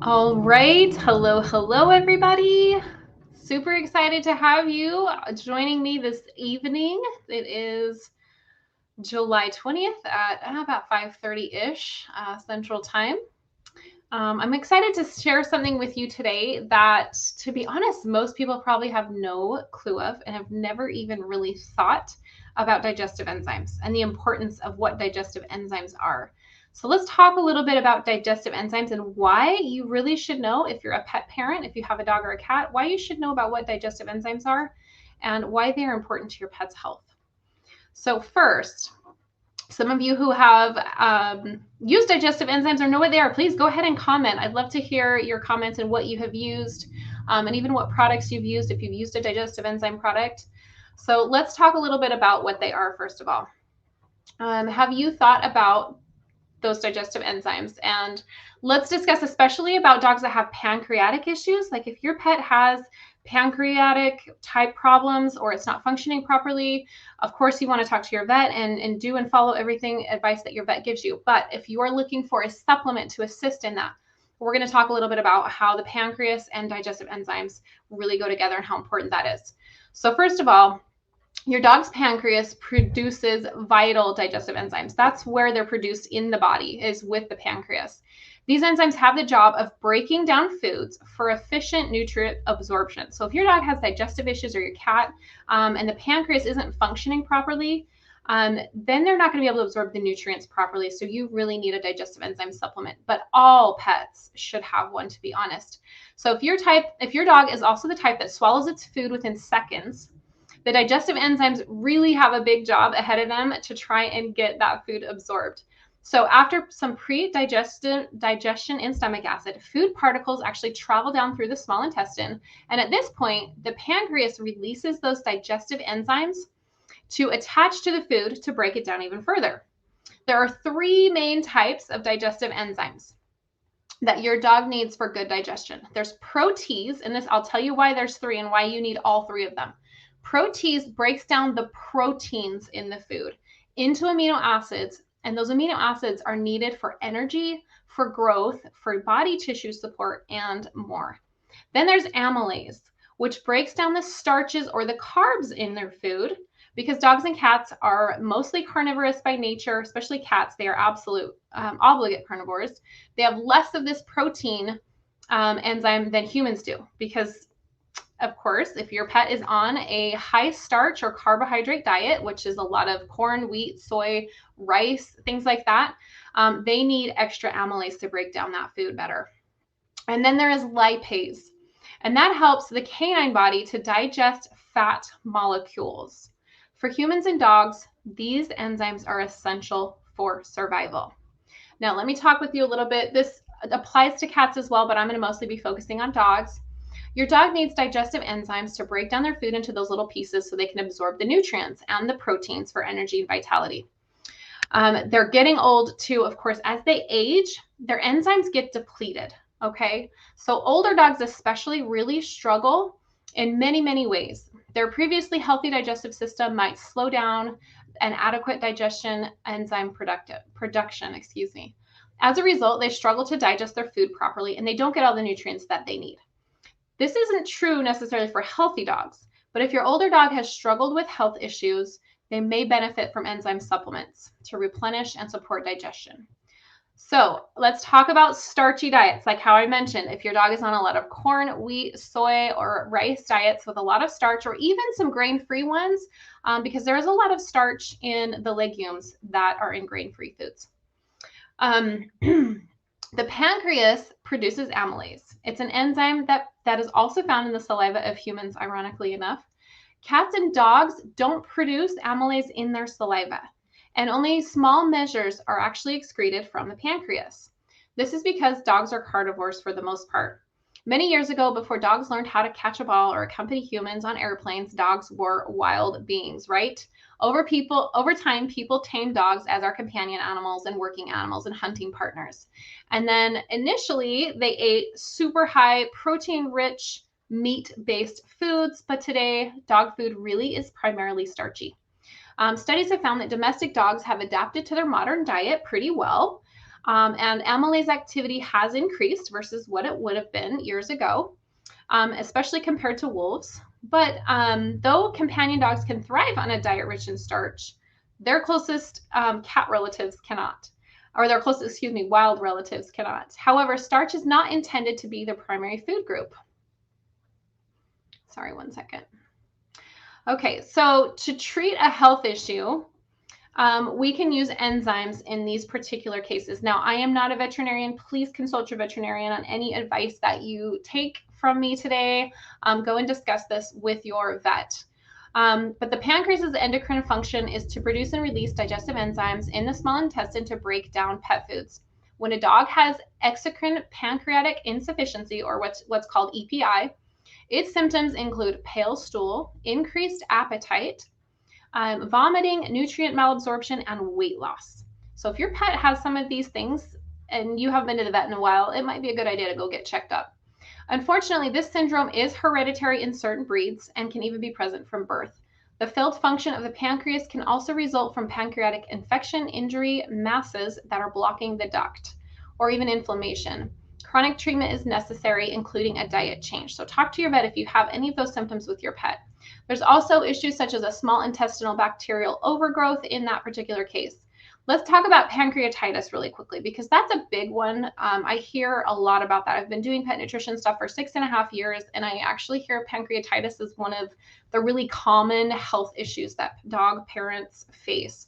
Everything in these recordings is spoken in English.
All right. Hello, everybody. Super excited to have you joining me this evening. It is July 20th at about 5:30-ish Central Time. I'm excited to share something with you today that, to be honest, most people probably have no clue of and have never even really thought about digestive enzymes and the importance of what digestive enzymes are. So let's talk a little bit about digestive enzymes and why you really should know, if you're a pet parent, if you have a dog or a cat, why you should know about what digestive enzymes are and why they are important to your pet's health. So first, some of you who have used digestive enzymes or know what they are, please go ahead and comment. I'd love to hear your comments and what you have used and even what products you've used if you've used a digestive enzyme product. So let's talk a little bit about what they are, first of all. Have you thought about those digestive enzymes? And let's discuss especially about dogs that have pancreatic issues. Like if your pet has pancreatic type problems or it's not functioning properly, of course you want to talk to your vet and do and follow everything advice that your vet gives you. But if you are looking for a supplement to assist in that, we're going to talk a little bit about how the pancreas and digestive enzymes really go together and how important that is. So first of all, your dog's pancreas produces vital digestive enzymes. That's where they're produced in the body, is with the pancreas. These enzymes have the job of breaking down foods for efficient nutrient absorption. So if your dog has digestive issues, or your cat, and the pancreas isn't functioning properly, then they're not going to be able to absorb the nutrients properly. So you really need a digestive enzyme supplement. But all pets should have one, to be honest. So if your dog is also the type that swallows its food within seconds, the digestive enzymes really have a big job ahead of them to try and get that food absorbed. So after some pre-digestion in stomach acid, food particles actually travel down through the small intestine. And at this point, the pancreas releases those digestive enzymes to attach to the food to break it down even further. There are three main types of digestive enzymes that your dog needs for good digestion. There's protease, and I'll tell you why there's three and why you need all three of them. Protease breaks down the proteins in the food into amino acids, and those amino acids are needed for energy, for growth, for body tissue support, and more. Then there's amylase, which breaks down the starches or the carbs in their food, because dogs and cats are mostly carnivorous by nature, especially cats. They are absolute obligate carnivores. They have less of this protein enzyme than humans do, because of course, if your pet is on a high starch or carbohydrate diet, which is a lot of corn, wheat, soy, rice, things like that, they need extra amylase to break down that food better. And then there is lipase, and that helps the canine body to digest fat molecules. For humans and dogs, these enzymes are essential for survival. Now, let me talk with you a little bit. This applies to cats as well, but I'm going to mostly be focusing on dogs. Your dog needs digestive enzymes to break down their food into those little pieces so they can absorb the nutrients and the proteins for energy and vitality. They're getting old too, of course. As they age, their enzymes get depleted, okay? So older dogs especially really struggle in many, many ways. Their previously healthy digestive system might slow down an adequate digestion enzyme production. As a result, they struggle to digest their food properly, and they don't get all the nutrients that they need. This isn't true necessarily for healthy dogs, but if your older dog has struggled with health issues, they may benefit from enzyme supplements to replenish and support digestion. So let's talk about starchy diets. Like how I mentioned, if your dog is on a lot of corn, wheat, soy, or rice diets with a lot of starch, or even some grain-free ones, because there is a lot of starch in the legumes that are in grain-free foods. The pancreas produces amylase. It's an enzyme that is also found in the saliva of humans, ironically enough. Cats and dogs don't produce amylase in their saliva, and only small measures are actually excreted from the pancreas. This is because dogs are carnivores for the most part. Many years ago, before dogs learned how to catch a ball or accompany humans on airplanes, dogs were wild beings, right? Over time, people tamed dogs as our companion animals and working animals and hunting partners. And then initially, they ate super high protein-rich, meat-based foods, but today, dog food really is primarily starchy. Studies have found that domestic dogs have adapted to their modern diet pretty well. And amylase activity has increased versus what it would have been years ago, especially compared to wolves. But though companion dogs can thrive on a diet rich in starch, their closest cat relatives cannot, or their closest, excuse me, wild relatives cannot. However, starch is not intended to be the primary food group. Sorry, one second. Okay, so to treat a health issue, we can use enzymes in these particular cases. Now, I am not a veterinarian. Please consult your veterinarian on any advice that you take from me today. Go and discuss this with your vet. But the pancreas's endocrine function is to produce and release digestive enzymes in the small intestine to break down pet foods. When a dog has exocrine pancreatic insufficiency, or what's called EPI, its symptoms include pale stool, increased appetite, vomiting, nutrient malabsorption, and weight loss. So if your pet has some of these things and you haven't been to the vet in a while, it might be a good idea to go get checked up. Unfortunately, this syndrome is hereditary in certain breeds and can even be present from birth. The failed function of the pancreas can also result from pancreatic infection, injury, masses that are blocking the duct, or even inflammation. Chronic treatment is necessary, including a diet change. So talk to your vet if you have any of those symptoms with your pet. There's also issues such as a small intestinal bacterial overgrowth in that particular case. Let's talk about pancreatitis really quickly, because that's a big one. I hear a lot about that. I've been doing pet nutrition stuff for 6.5 years, and I actually hear pancreatitis is one of the really common health issues that dog parents face.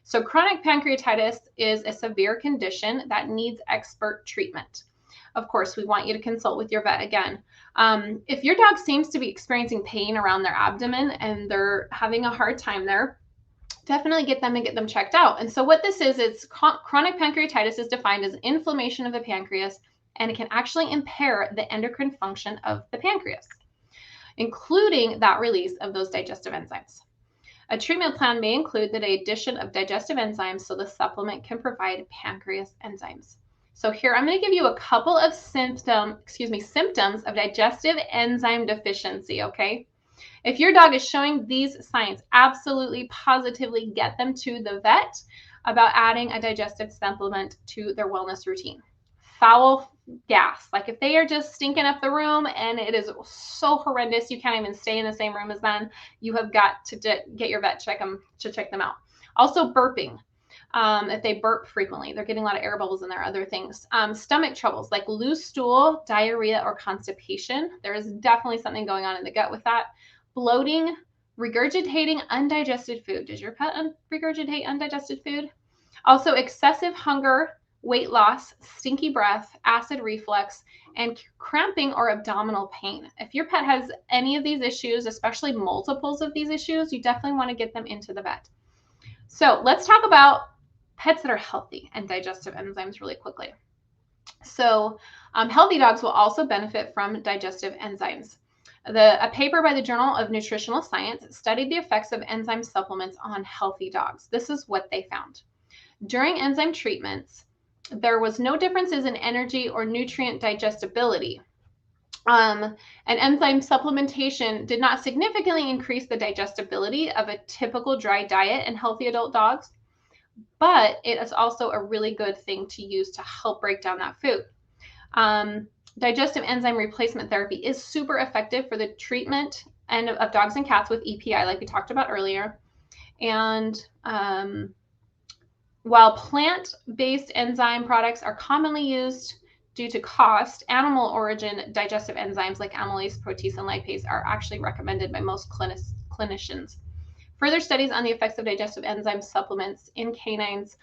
So chronic pancreatitis is a severe condition that needs expert treatment. Of course, we want you to consult with your vet again. If your dog seems to be experiencing pain around their abdomen and they're having a hard time there, definitely get them and get them checked out. And so what this is, it's chronic pancreatitis is defined as inflammation of the pancreas, and it can actually impair the endocrine function of the pancreas, including that release of those digestive enzymes. A treatment plan may include the addition of digestive enzymes so the supplement can provide pancreas enzymes. So here I'm going to give you a couple of symptoms of digestive enzyme deficiency, okay? If your dog is showing these signs, absolutely, positively get them to the vet about adding a digestive supplement to their wellness routine. Foul gas, like if they are just stinking up the room and it is so horrendous you can't even stay in the same room as them, you have got to get your vet check them out. Also burping. If they burp frequently, they're getting a lot of air bubbles in there, other things. Stomach troubles like loose stool, diarrhea, or constipation. There is definitely something going on in the gut with that. Bloating, regurgitating undigested food. Does your pet regurgitate undigested food? Also excessive hunger, weight loss, stinky breath, acid reflux, and cramping or abdominal pain. If your pet has any of these issues, especially multiples of these issues, you definitely want to get them into the vet. So let's talk about pets that are healthy and digestive enzymes really quickly. So healthy dogs will also benefit from digestive enzymes. A paper by the Journal of Nutritional Science studied the effects of enzyme supplements on healthy dogs. This is what they found. During enzyme treatments, there was no differences in energy or nutrient digestibility. And enzyme supplementation did not significantly increase the digestibility of a typical dry diet in healthy adult dogs, but it is also a really good thing to use to help break down that food. Digestive enzyme replacement therapy is super effective for the treatment of dogs and cats with EPI, like we talked about earlier. And while plant-based enzyme products are commonly used due to cost, animal origin digestive enzymes like amylase, protease, and lipase are actually recommended by most clinicians. Further studies on the effects of digestive enzyme supplements in canines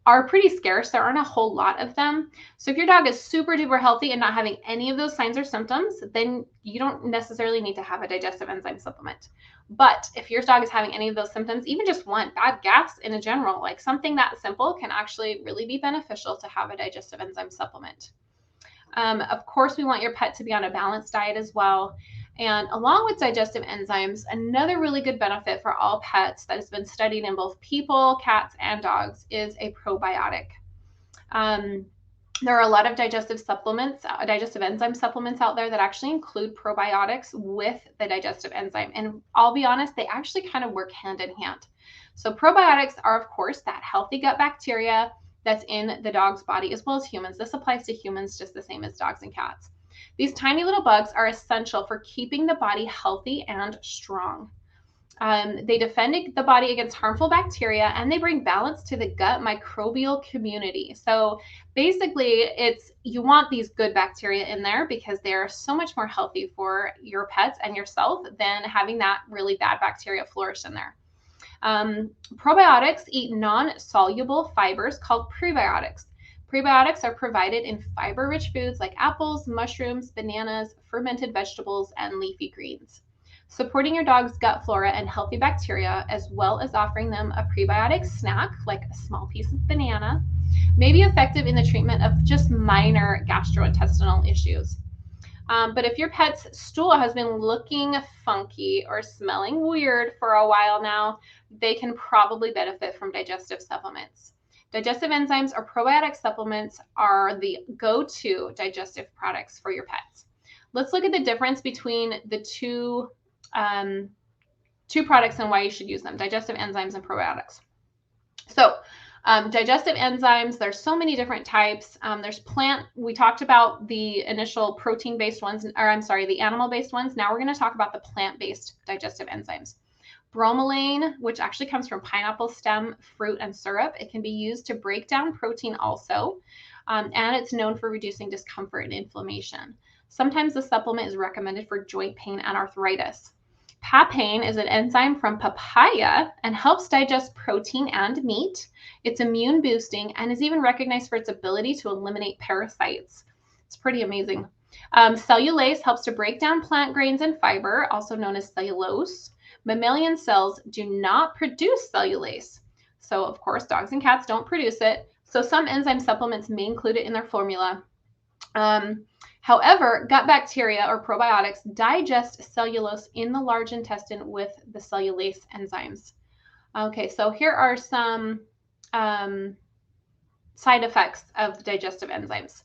are pretty scarce. There aren't a whole lot of them. So if your dog is super duper healthy and not having any of those signs or symptoms, then you don't necessarily need to have a digestive enzyme supplement. But if your dog is having any of those symptoms, even just one, bad gas in a general, like something that simple, can actually really be beneficial to have a digestive enzyme supplement. Of course, we want your pet to be on a balanced diet as well. And along with digestive enzymes, another really good benefit for all pets that has been studied in both people, cats, and dogs is a probiotic. There are a lot of digestive enzyme supplements out there that actually include probiotics with the digestive enzyme. And I'll be honest, they actually kind of work hand in hand. So probiotics are, of course, that healthy gut bacteria that's in the dog's body as well as humans. This applies to humans just the same as dogs and cats. These tiny little bugs are essential for keeping the body healthy and strong. They defend the body against harmful bacteria, and they bring balance to the gut microbial community. So basically, you want these good bacteria in there because they're so much more healthy for your pets and yourself than having that really bad bacteria flourish in there. Probiotics eat non-soluble fibers called prebiotics. Prebiotics are provided in fiber-rich foods like apples, mushrooms, bananas, fermented vegetables, and leafy greens. Supporting your dog's gut flora and healthy bacteria, as well as offering them a prebiotic snack like a small piece of banana, may be effective in the treatment of just minor gastrointestinal issues. But if your pet's stool has been looking funky or smelling weird for a while now, they can probably benefit from digestive supplements. Digestive enzymes or probiotic supplements are the go-to digestive products for your pets. Let's look at the difference between the two products and why you should use them: digestive enzymes and probiotics. So digestive enzymes, there's so many different types. We talked about the initial protein-based ones, or I'm sorry, the animal-based ones. Now we're going to talk about the plant-based digestive enzymes. Bromelain, which actually comes from pineapple stem, fruit, and syrup. It can be used to break down protein also, and it's known for reducing discomfort and inflammation. Sometimes the supplement is recommended for joint pain and arthritis. Papain is an enzyme from papaya and helps digest protein and meat. It's immune boosting and is even recognized for its ability to eliminate parasites. It's pretty amazing. Cellulase helps to break down plant grains and fiber, also known as cellulose. Mammalian cells do not produce cellulase. So, of course, dogs and cats don't produce it. So some enzyme supplements may include it in their formula. However, gut bacteria or probiotics digest cellulose in the large intestine with the cellulase enzymes. Okay, so here are some side effects of digestive enzymes.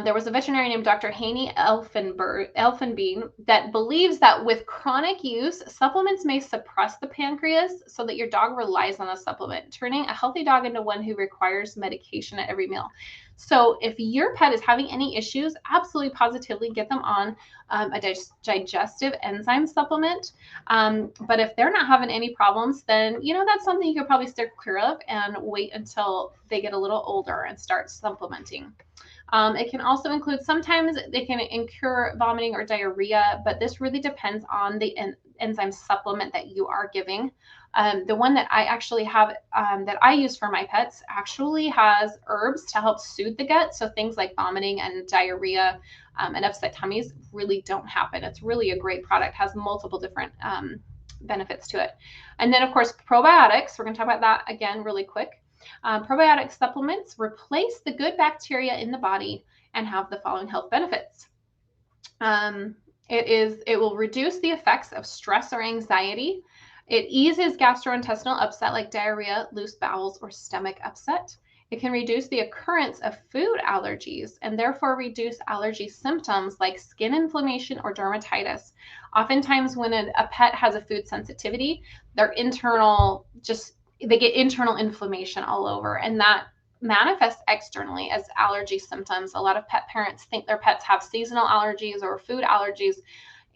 There was a veterinarian named Dr. Haney Elfenbein that believes that with chronic use, supplements may suppress the pancreas so that your dog relies on a supplement, turning a healthy dog into one who requires medication at every meal. So if your pet is having any issues, absolutely positively get them on a digestive enzyme supplement. But if they're not having any problems, then, that's something you could probably steer clear of and wait until they get a little older and start supplementing. It can also include, sometimes they can incur vomiting or diarrhea, but this really depends on the enzyme supplement that you are giving. The one that I actually have that I use for my pets actually has herbs to help soothe the gut. So things like vomiting and diarrhea and upset tummies really don't happen. It's really a great product, has multiple different benefits to it. And then, of course, probiotics. We're going to talk about that again really quick. Probiotic supplements replace the good bacteria in the body and have the following health benefits. It will reduce the effects of stress or anxiety. It eases gastrointestinal upset like diarrhea, loose bowels, or stomach upset. It can reduce the occurrence of food allergies and therefore reduce allergy symptoms like skin inflammation or dermatitis. Oftentimes when a pet has a food sensitivity, they get internal inflammation all over, and that manifests externally as allergy symptoms. A lot of pet parents think their pets have seasonal allergies or food allergies,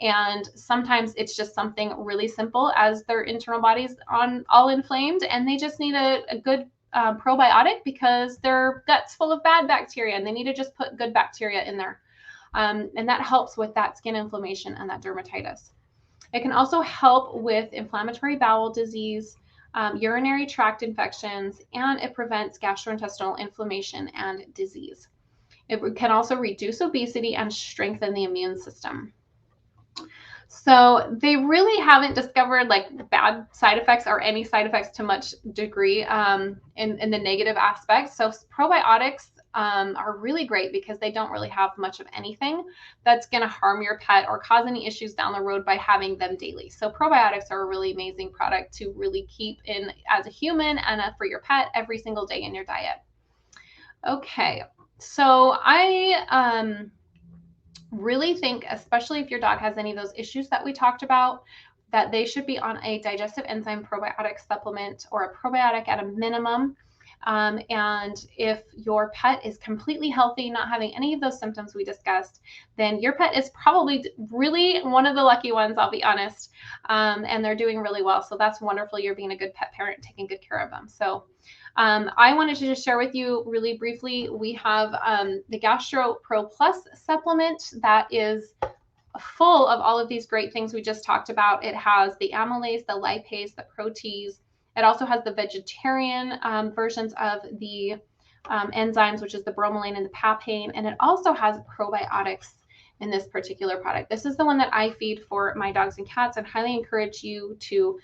and sometimes it's just something really simple as their internal body's all inflamed, and they just need a good probiotic because their gut's full of bad bacteria, and they need to just put good bacteria in there. And that helps with that skin inflammation and that dermatitis. It can also help with inflammatory bowel disease, urinary tract infections, and it prevents gastrointestinal inflammation and disease. It can also reduce obesity and strengthen the immune system. So they really haven't discovered like bad side effects or any side effects to much degree in the negative aspects. So probiotics are really great because they don't really have much of anything that's going to harm your pet or cause any issues down the road by having them daily. So probiotics are a really amazing product to really keep in as a human and for your pet every single day in your diet. Okay, so I really think, especially if your dog has any of those issues that we talked about, that they should be on a digestive enzyme probiotic supplement or a probiotic at a minimum. And if your pet is completely healthy, not having any of those symptoms we discussed, then your pet is probably really one of the lucky ones, I'll be honest. And they're doing really well. So that's wonderful. You're being a good pet parent, taking good care of them. So I wanted to just share with you really briefly, we have the Gastro Pro Plus supplement that is full of all of these great things we just talked about. It has the amylase, the lipase, the protease. It also has the vegetarian versions of the enzymes, which is the bromelain and the papain. And it also has probiotics in this particular product. This is the one that I feed for my dogs and cats, and highly encourage you to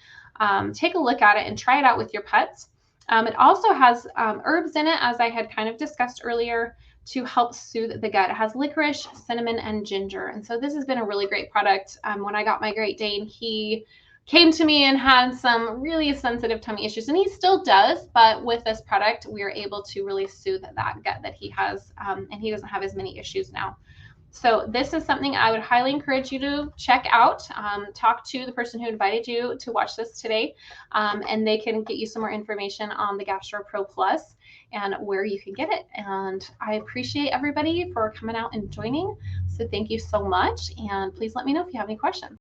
take a look at it and try it out with your pets. It also has herbs in it, as I had kind of discussed earlier, to help soothe the gut. It has licorice, cinnamon, and ginger. And so this has been a really great product. When I got my Great Dane, he came to me and had some really sensitive tummy issues, and he still does, but with this product, we are able to really soothe that gut that he has, and he doesn't have as many issues now. So this is something I would highly encourage you to check out. Talk to the person who invited you to watch this today, and they can get you some more information on the Gastro Pro Plus and where you can get it. And I appreciate everybody for coming out and joining. So thank you so much. And please let me know if you have any questions.